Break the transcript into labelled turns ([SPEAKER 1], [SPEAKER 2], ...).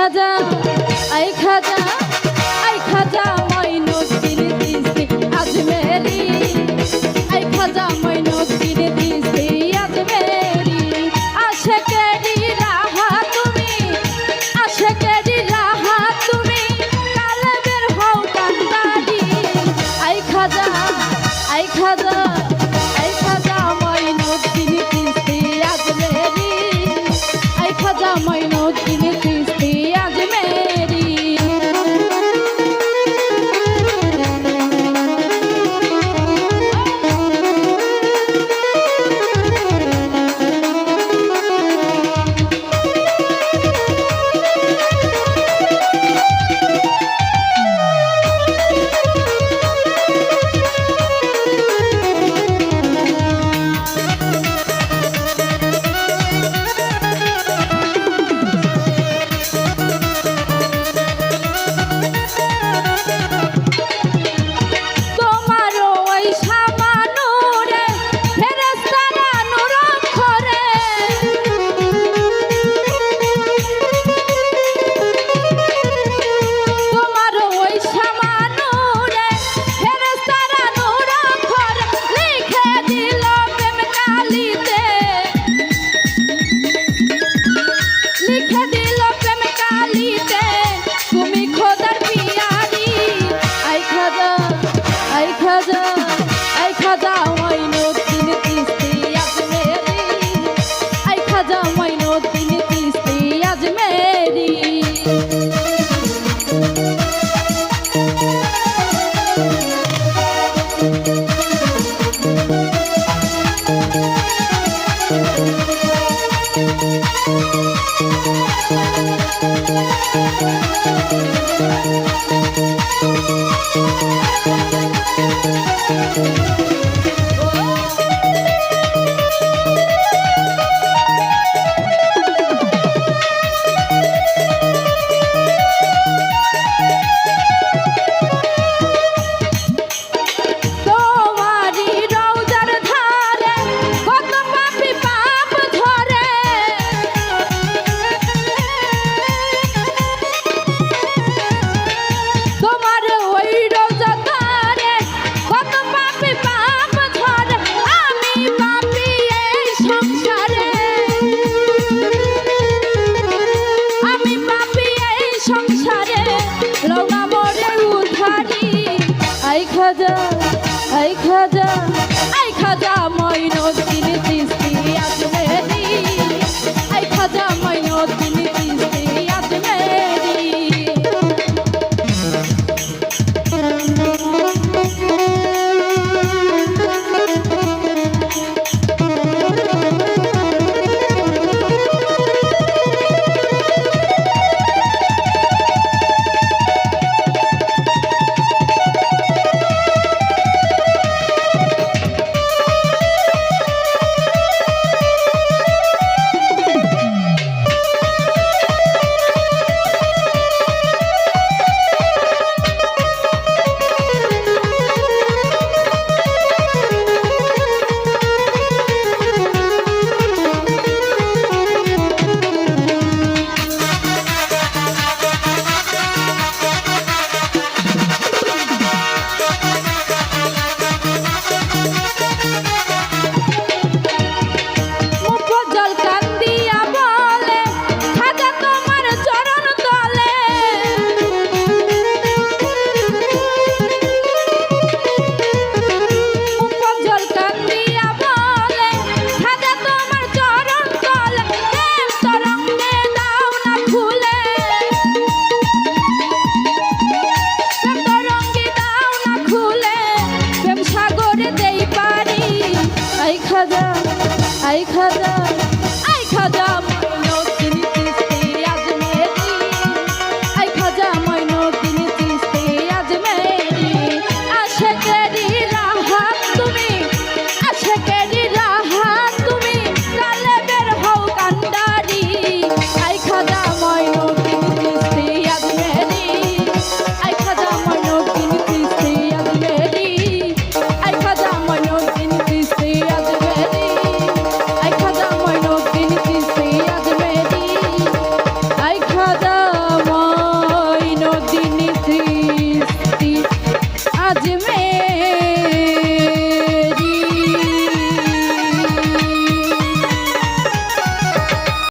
[SPEAKER 1] খাজা আই খাজা আই খাজা মঈনুদ্দিন চিশতি আজমেরি আই খাজা মঈনুদ্দিন চিশতি আজমেরি আশিকেরি রাহা তুমি আশিকেরি রাহা তুমি কালবের হও কান্দারি আই খাজা আই খাজা আই খাজা মঈনুদ্দিন চিশতি আজমেরি আই খাজা মঈনুদ্দিন চিশতি আজমেরি আই খাজা মঈনুদ্দিন চিশতি আজমেরি আই খাজা মঈনুদ্দিন চিশতি আজমেরি আই খাজা আই খাজা মঈনুদ্দিন চিশতি আজমেরি আই খাজা মঈনুদ্দিন চিশতি আজমেরি আই খাজা